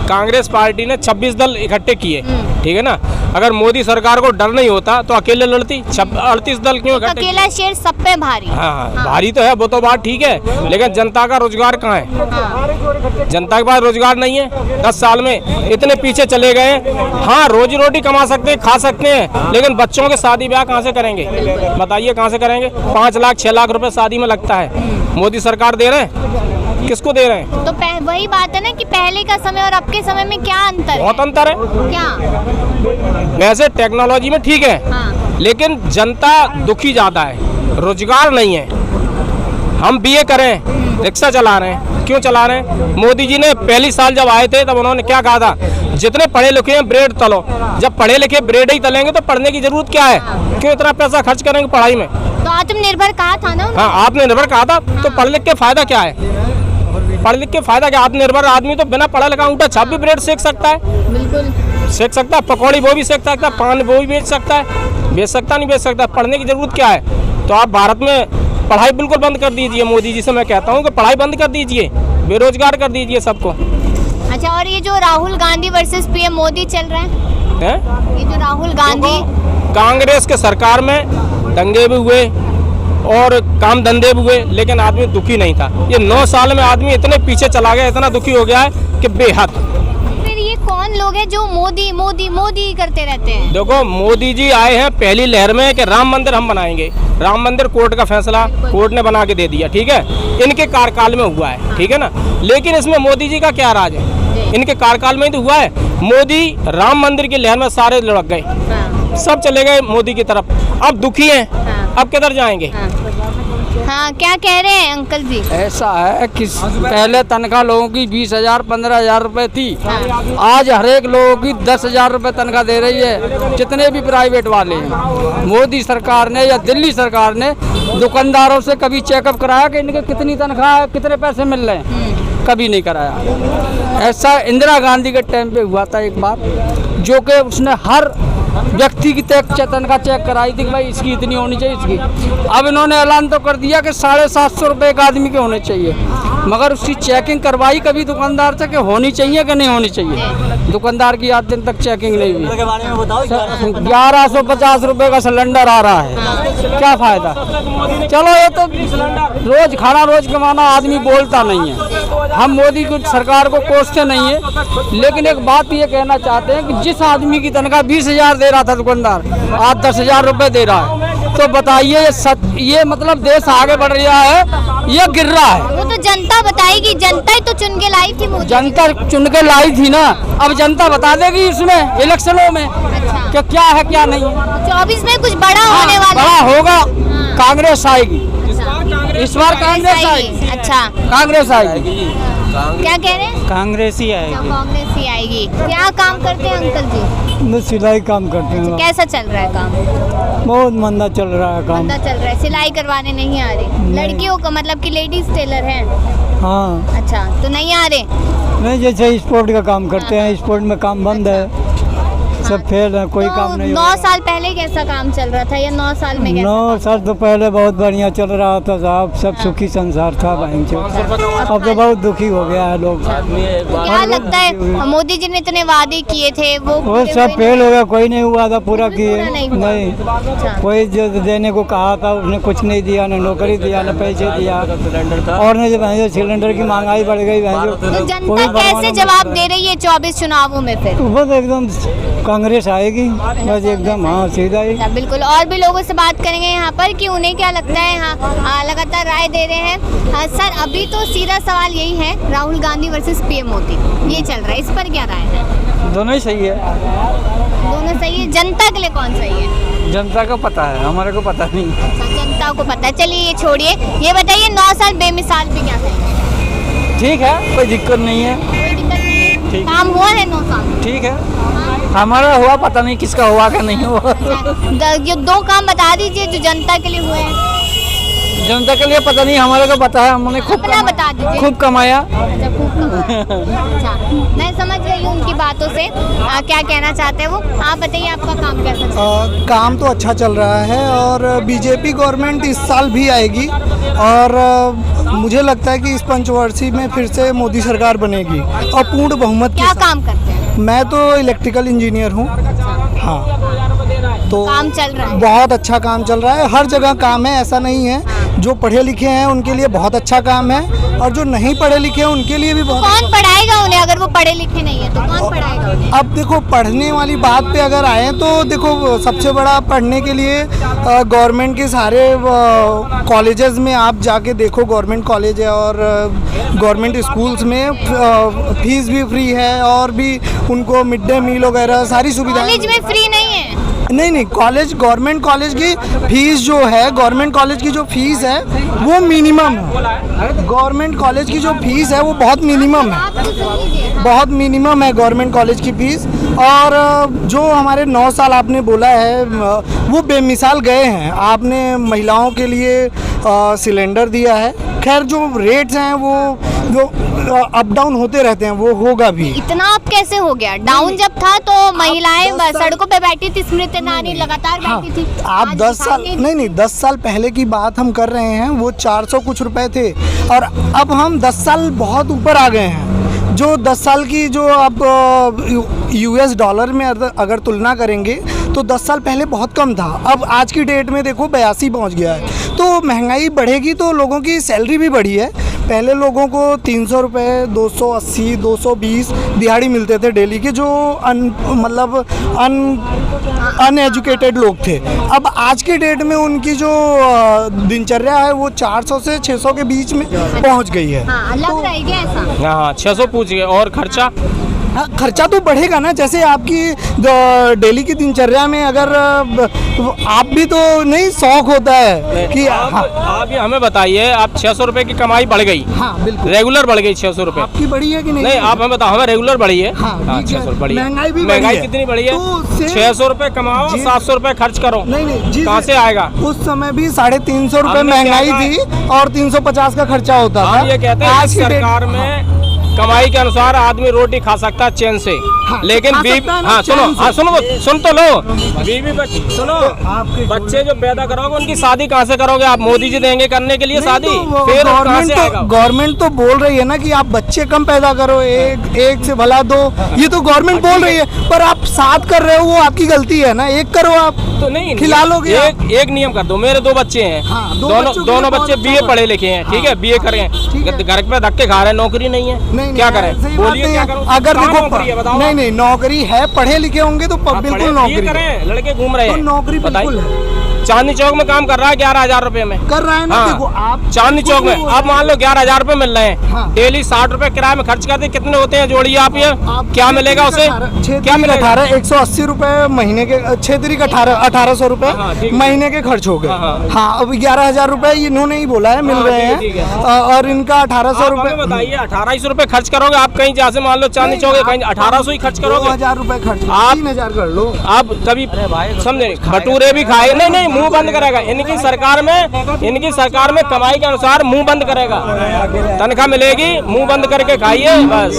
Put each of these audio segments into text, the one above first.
Congress party ने 26 दल इकट्ठे किए, ठीक है ना। अगर मोदी सरकार को डर नहीं होता तो अकेले लड़ती। 38 दल क्यों इकट्ठे? अकेला शेर सब पे भारी। हाँ, भारी तो है, वो तो बात ठीक है, लेकिन जनता का रोजगार कहाँ है? जनता के पास रोजगार नहीं है। 10 साल में इतने पीछे चले गए हैं। हाँ, रोजी रोटी कमा सकते हैं, खा सकते हैं, लेकिन बच्चों के शादी ब्याह कहाँ से करेंगे? बताइए कहाँ से करेंगे? 5 लाख 6 लाख रुपए शादी में लगता है। मोदी सरकार दे रहे हैं, किसको दे रहे हैं? तो वही बात है ना कि पहले का समय और अब के समय में क्या अंतर है? बहुत अंतर है। क्या? वैसे टेक्नोलॉजी में ठीक है, हाँ। लेकिन जनता दुखी ज्यादा है, रोजगार नहीं है। हम बीए करें, रिक्शा चला रहे हैं, क्यों चला रहे हैं? मोदी जी ने पहली साल जब आए थे तब उन्होंने क्या कहा था? जितने पढ़े लिखे हैं ब्रेड तलो। जब पढ़े लिखे ब्रेड ही तलेंगे तो पढ़ने की जरूरत क्या है? क्यों इतना पैसा खर्च करेंगे पढ़ाई में? तो आत्मनिर्भर कहा था ना उन्होंने? हाँ, आत्मनिर्भर कहा था। तो पढ़ लिख के फायदा क्या है? पढ़ लिख के फायदा क्या? आत्मनिर्भर आदमी तो बिना पढ़ा लिखा अंगूठा छाप भी ब्रेड सेक सकता है। बिल्कुल सेक सकता है, पकौड़ी वो भी सेक सकता है, पान वो भी बेच सकता है। बेच सकता नहीं बेच सकता, पढ़ने की जरूरत क्या है? तो आप भारत में पढ़ाई बिल्कुल बंद कर दीजिए। मोदी जी से मैं कहता हूँ कि पढ़ाई बंद कर दीजिए, बेरोजगार कर दीजिए सबको। अच्छा, और ये जो राहुल गांधी वर्सेस पीएम मोदी चल रहा है, ये जो राहुल गांधी, कांग्रेस के सरकार में दंगे भी हुए और काम धंधे भी हुए, लेकिन आदमी दुखी नहीं था। ये 9 साल में आदमी इतने पीछे चला गया, इतना दुखी हो गया है कि बेहद। फिर ये कौन लोग हैं जो मोदी मोदी मोदी करते रहते हैं? देखो, मोदी जी आए हैं पहली लहर में कि राम मंदिर हम बनाएंगे। राम मंदिर कोर्ट का फैसला, कोर्ट ने बना के दे दिया, ठीक है, इनके कार्यकाल में हुआ है, ठीक है ना। लेकिन इसमें मोदी जी का क्या राज है? इनके कार्यकाल में ही तो हुआ है। मोदी राम मंदिर की लहर में सारे लुढ़क गए, सब चले गए मोदी की तरफ। अब दुखी हैं, अब किधर जाएंगे? हाँ, क्या कह रहे हैं अंकल जी? ऐसा है कि पहले तनख्वाह लोगों की 20,000 15,000 रुपए थी, आज हर एक लोगों की 10,000 रुपए तनख्वाह दे रही है, जितने भी प्राइवेट वाले हैं। मोदी सरकार ने या दिल्ली सरकार ने दुकानदारों से कभी चेकअप कराया कि इनके कितनी तनख्वाह है, कितने पैसे मिल रहे हैं? कभी नहीं कराया। ऐसा इंदिरा गांधी के टाइम पे हुआ था एक बार, जो कि उसने हर व्यक्ति की तनख्वाह चेक कराई थी कि भाई इसकी इतनी होनी चाहिए, इसकी। अब इन्होंने ऐलान तो कर दिया कि 750 रुपये एक आदमी के होने चाहिए, मगर उसकी चेकिंग करवाई कभी दुकानदार से कि होनी चाहिए कि नहीं होनी चाहिए? दुकानदार की आज दिन तक चेकिंग नहीं हुई। 1150 रुपये का सिलेंडर आ रहा है, क्या फायदा? चलो, ये तो रोज खाना रोज कमाना, आदमी बोलता नहीं है। हम मोदी की सरकार को कोसते नहीं है, लेकिन एक बात ये कहना चाहते हैं कि जिस आदमी की तनख्वाह 20,000 दे रहा था दुकानदार, आज 10,000 रुपये दे रहा है, तो बताइए ये मतलब देश आगे बढ़ रहा है, ये गिर रहा है? वो तो जनता बताएगी, जनता ही तो चुन के लाई थी मोदी। जनता चुन के लाई थी ना, अब जनता बता देगी इसमें इलेक्शनों में कि क्या है क्या नहीं है। 24 में कुछ बड़ा होने वाला बड़ा होगा, कांग्रेस आएगी इस बार, कांग्रेस आएगी। अच्छा, कांग्रेस आएगी। क्या कह रहे हैं? कांग्रेस ही आएगी। कांग्रेस ही आएगी। क्या काम करते हैं अंकल जी? बस सिलाई काम करते हैं। कैसा चल रहा है काम? बहुत मंदा चल रहा है काम। मंदा चल रहा है, सिलाई करवाने नहीं आ रही? लड़कियों का मतलब कि लेडीज टेलर हैं? हाँ। अच्छा, तो नहीं आ रहे? नहीं, जैसे स्पोर्ट का काम करते हैं, स्पोर्ट में काम बंद है, सब फेल है, कोई तो काम नहीं। 9 साल पहले कैसा काम चल रहा था या 9 साल में? 9 साल तो पहले बहुत बढ़िया चल रहा था साहब, सब सुखी संसार था। अब तो बहुत दुखी हो गया है लोग। क्या लगता है मोदी जी ने इतने वादे किए थे वो सब फेल हो गया, कोई नहीं हुआ था पूरा किए। नहीं, कोई जो देने को कहा था उसने कुछ नहीं दिया, न नौकरी दिया, न पैसे दिया, और न जो सिलेंडर की महंगाई बढ़ गई। तो जनता कैसे जवाब दे रही है 24 चुनावों में? फिर बस एकदम कांग्रेस आएगी, बस एकदम। हाँ, सीधा ही। बिल्कुल। और भी लोगों से बात करेंगे यहाँ पर कि उन्हें क्या लगता है। हाँ, लगातार राय दे रहे हैं। सर, अभी तो सीधा सवाल यही है, राहुल गांधी वर्सेस पीएम मोदी ये चल रहा है, इस पर क्या राय है? दोनों ही सही है। दोनों सही है। जनता के लिए कौन सही है? जनता को पता है, हमारे को पता नहीं। अच्छा, जनता को पता है। चलिए ये छोड़िए, ये बताइए 9 साल बेमिसाल पे क्या कहेंगे? ठीक है, कोई दिक्कत नहीं है। कोई दिक्कत नहीं है, काम हुआ है 9 साल? ठीक है, हमारा हुआ, पता नहीं किसका हुआ क्या नहीं हुआ। ये 2 काम बता दीजिए जो जनता के लिए हुए हैं। जनता के लिए पता नहीं, हमारे को पता है, हमने खूब अपना बता दीजिए। खूब कमाया। अच्छा, खूब कमाया। अच्छा, मैं समझ गई हूँ उनकी बात। बातों से क्या कहना चाहते हैं वो। आप बताइए आपका काम कैसा चल रहा है? काम तो अच्छा चल रहा है और बीजेपी गवर्नमेंट इस साल भी आएगी और मुझे लगता है कि इस पंचवर्षीय में फिर से मोदी सरकार बनेगी और पूर्ण बहुमत के क्या साथ। काम करते हैं? मैं तो इलेक्ट्रिकल इंजीनियर हूँ। हाँ, तो काम चल रहा है? बहुत अच्छा काम चल रहा है, हर जगह काम है, ऐसा नहीं है। जो पढ़े लिखे हैं उनके लिए बहुत अच्छा काम है और जो नहीं पढ़े लिखे हैं उनके लिए भी बहुत। कौन पढ़ाएगा उन्हें अगर वो पढ़े लिखे नहीं है तो कौन पढ़ाएगा उन्हें? अब देखो, पढ़ने वाली बात पे अगर आए तो देखो, सबसे बड़ा पढ़ने के लिए गवर्नमेंट के सारे कॉलेजेस में आप जाके देखो, गवर्नमेंट कॉलेज है और गवर्नमेंट स्कूल्स में फीस भी फ्री है और भी उनको मिड डे मील वगैरह सारी सुविधाएं। कॉलेज में फ्री नहीं है? नहीं, कॉलेज, गवर्नमेंट कॉलेज की फीस जो है, गवर्नमेंट कॉलेज की जो फीस है वो मिनिमम है। गवर्नमेंट कॉलेज की जो फीस है वो बहुत मिनिमम है, बहुत मिनिमम है गवर्नमेंट कॉलेज की फीस। और जो हमारे 9 साल आपने बोला है वो बेमिसाल गए हैं। आपने महिलाओं के लिए सिलेंडर दिया है, खैर जो रेट्स हैं वो जो अप डाउन होते रहते हैं वो होगा भी। इतना अब कैसे हो गया? डाउन जब था तो महिलाएं सड़कों पे बैठी थी, स्मृति ईरानी लगातार बैठी थी। आप आज 10 साल नहीं 10 साल पहले की बात हम कर रहे हैं, वो 400 कुछ रुपए थे और अब हम 10 साल बहुत ऊपर आ गए हैं। जो 10 साल की जो आप US डॉलर में अगर तुलना करेंगे तो 10 साल पहले बहुत कम था, अब आज की डेट में देखो 82 पहुंच गया है। तो महंगाई बढ़ेगी तो लोगों की सैलरी भी बढ़ी है। पहले लोगों को 300 रुपये, 280, 220 दिहाड़ी मिलते थे डेली के, जो अनएजुकेटेड लोग थे। अब आज के डेट में उनकी जो दिनचर्या है वो 400 से 600 के बीच में पहुंच गई है। हाँ, लग रहा है क्या ऐसा? हाँ, 600 पूछ गए। और खर्चा? खर्चा तो बढ़ेगा ना, जैसे आपकी डेली की दिनचर्या में अगर आप भी तो नहीं शौक होता है कि आप ये हमें बताइए, आप 600 रुपए की कमाई बढ़ गई? हाँ बिल्कुल, रेगुलर बढ़ गई 600 रुपए। आपकी बढ़ी है कि नहीं? नहीं, आप हमें बताओ, हमें रेगुलर बढ़ी है। हाँ, 600 बढ़ी है। महंगाई भी महंगाई कितनी बढ़ी है? तो 600 रुपए कमाओ, 700 रुपए खर्च करो। नहीं, कहाँ से आएगा? उस समय भी 350 रुपए हमने महंगाई क्या थी और 350 का खर्चा होता था। हम ये कहते हैं आज कि की डेट- सरकार में कमाई के अनुसार आदमी रोटी खा सकता है चैन से, लेकिन खा बीवी, सकता है ना हाँ चैन से। सुन तो लो, बीवी सुनो, बच्चे जो पैदा करोगे उनकी शादी कहाँ से करोगे आप? मोदी जी देंगे करने के लिए शादी, फिर कहाँ से आएगा? गवर्नमेंट तो बोल रही है ना कि आप बच्चे कम पैदा करो, एक से भला दो, ये तो गवर्नमेंट बोल रही है, पर आप 7 कर रहे हो, वो आपकी गलती है ना। 1 करो आप, तो नहीं खिला लोगे एक नियम कर दो। मेरे 2 बच्चे हैं, हाँ, दो दोनों बच्चों के दोनों लिए बच्चे बहुत BA अच्छा पढ़े लिखे हैं, ठीक है, BA करें, घर पे धक्के खा रहे हैं, नौकरी नहीं है, क्या करें? बोलिए क्या करूं? अगर कहाँ देखो, नौकरी है बताओ? नहीं नौकरी है, पढ़े लिखे होंगे तो बिल्कुल नौकरी करें, लड़के घूम रहे तो हैं, नौकरी बिल्कुल है। चांदनी चौक में काम कर रहा है 11,000 रुपए में, कर रहा है ना। देखो आप चांदनी चौक में आप मान लो 11,000 रुपए मिल रहे हैं, हाँ। डेली 60 रुपए किराए में खर्च करते, कितने होते हैं जोड़िए आप ये, क्या मिलेगा उसे? क्या मिलेगा? 180 रुपए महीने के, 6 तरीक 1800 रुपए हाँ, ठीक है। महीने के खर्च हो गए। हाँ। हाँ, अब 11,000 रुपए इन्होंने ही बोला है मिल हाँ, रहे ठीक है। हैं और इनका 1800 आप रुपए। हमें बताइए, 1800 रुपए खर्च करोगे आप कहीं, जैसे मान लो चांदनी चौक है, कहीं 1800 ही खर्च करोगे 2000 रुपए खर्च, आप 3000 कर लो। आप कभी समझे? भटूरे भी खाए, नहीं मुंह बंद करेगा। इनकी सरकार में कमाई के अनुसार मुंह बंद करेगा, तनख्वाह मिलेगी, मुंह बंद करके खाइए बस।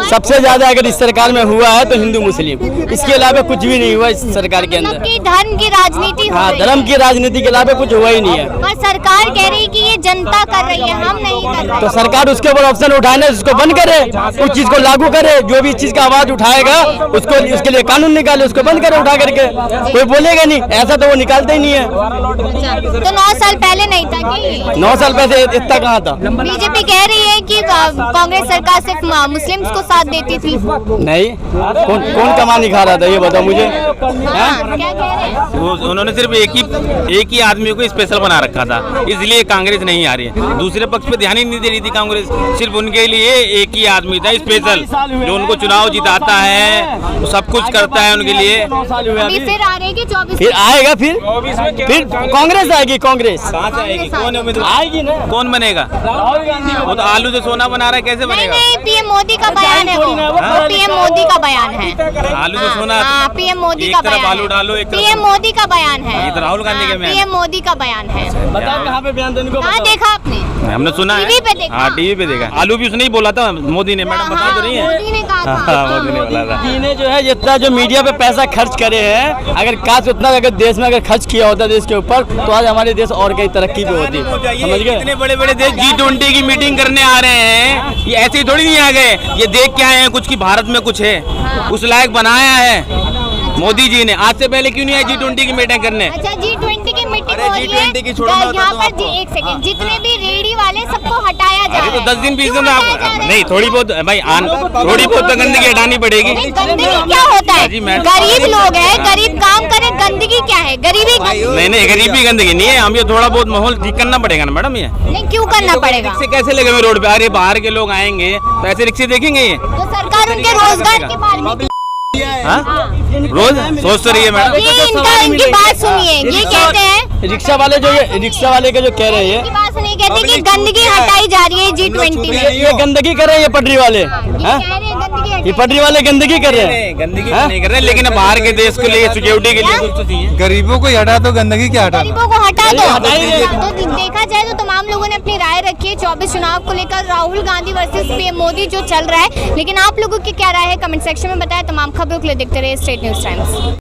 सबसे ज्यादा अगर इस सरकार में हुआ है तो हिंदू मुस्लिम, इसके अलावा कुछ भी नहीं हुआ इस सरकार के मतलब अंदर। कि धर्म की राजनीति हो हाँ, रही है। धर्म की राजनीति के अलावा कुछ हुआ ही नहीं है। पर सरकार कह रही है कि ये जनता कर रही है, हम नहीं कर रहे। तो सरकार उसके ऊपर ऑप्शन उठाए ना, उसको बंद करे, उस चीज को लागू करे। जो भी चीज का आवाज उठाएगा उसको, उसके लिए कानून निकाले, उसको बंद करे उठा करके। कोई बोलेगा नहीं, ऐसा तो वो निकालते ही नहीं है। अच्छा, तो 9 साल पहले नहीं था क्या ये? 9 साल पहले इतना कहाँ था? बीजेपी कह रही है कि कांग्रेस सरकार सिर्फ मुस्लिम्स को साथ देती थी। नहीं, कौन कमानी खा रहा था ये बताओ मुझे। हाँ, क्या कह रहे हैं? उन्होंने सिर्फ एक ही आदमी को स्पेशल बना रखा था, इसलिए कांग्रेस नहीं आ रही है। दूसरे पक्ष पे ध्यान ही नहीं दे रही थी कांग्रेस, सिर्फ उनके लिए एक ही आदमी था स्पेशल, जो उनको चुनाव जिताता है, वो सब कुछ करता है उनके लिए। अभी फिर आ रही है कि 24 फिर आएगा, फिर फिर कांग्रेस आएगी। कांग्रेस कहाँ से आएगी? कौन उम्मीदवार आएगी ना। कौन बनेगा? वो तो आलू से सोना बना रहा है, कैसे नहीं बनेगा? नहीं, PM मोदी का बयान है, वो PM मोदी का बयान है। आलू से सोना, हाँ, PM मोदी एक का तरफ बयान आलू डालो, एक तरफ PM मोदी का बयान है। ये तो राहुल गांधी का बयान है। PM मोदी का बयान है। बताओ कहाँ पे बयान देने को कहाँ देखा आपने? हमने सुना है, टीवी पे देखा? हाँ टीवी पे देखा। आलू भी उसने ही बोला था मोदी ने, मैडम बता तो रही है। मोदी ने कहा था। हाँ, मोदी ने बोला था। मोदी ने जो है जितना जो मीडिया पे पैसा खर्च करे हैं, अगर काश उतना अगर देश में अगर खर्च किया होता देश के ऊपर, तो आज हमारे देश और कई तरक्की पे होती। समझ गए? इतने बड़े बड़े देश G20 की मीटिंग करने आ रहे हैं, ये ऐसे ही थोड़ी नहीं आ गए, ये देख के आए हैं कुछ की भारत में कुछ है, उस लायक बनाया है मोदी जी ने। आज से पहले क्यों नहीं आए G20 की मीटिंग करने? अच्छा G20 की मीटिंग अरे हो रही है, G20 की छोड़ो, मैं यहाँ बताता हूँ पर आपको। एक सेकंड, जितने भी रेडी वाले सबको हटाया जा रहा अरे है। तो 10 दिन 20 क्यों दिन में हटाया जा आप रहा है? नहीं, थोड़ी बहुत भाई थोड़ी बहुत तो गंदगी हटानी पड़ेगी। नहीं, गंदगी क्या होता है? जी, मैडम। गरीब लोग हैं, गरीब काम करे, गंदगी क्या है? गरीबी नहीं नहीं, गरीबी गंदगी नहीं है, हम ये थोड़ा बहुत माहौल ठीक करना पड़ेगा ना मैडम। ये नहीं, क्यों करना पड़ेगा? रिक्शे कैसे लगे हुए रोड पे? अरे बाहर के लोग आएंगे तो ऐसे रिक्शे देखेंगे ये? तो सरकार उनके रोजगार के बारे में हाँ? रोज सोच तो रही है मैडम। इनकी बात सुनिए, ये कहते हैं रिक्शा वाले जो ये रिक्शा वाले के जो कह रहे हैं, इनकी बात सुनिए, कहते हैं कि गंदगी हटाई जा रही है G20 में। ये गंदगी कर रहे हैं, ये पटरी वाले। ये हाँ? कह रहे हैं गंदगी ये हटाई। पटरी वाले गंदगी कर रहे हैं। गंदगी नहीं कर रहे, लेकिन बाहर के देश के लिए सिक्योरिटी के लिए कुछ तो चाहिए। गरीबों को हटा दो, गंदगी क्या हटा गरीबों को हटा दो। हटाइए। तो देखा जाए तो तमाम लोगों ने अपनी राय रखी है 24 चुनाव को लेकर, राहुल गांधी वर्सेस पीएम मोदी जो चल रहा है। लेकिन आप लोगों की क्या राय है कमेंट सेक्शन में बताएं। तमाम खबरों के लिए देखते रहिए स्टेट न्यूज टाइम्स।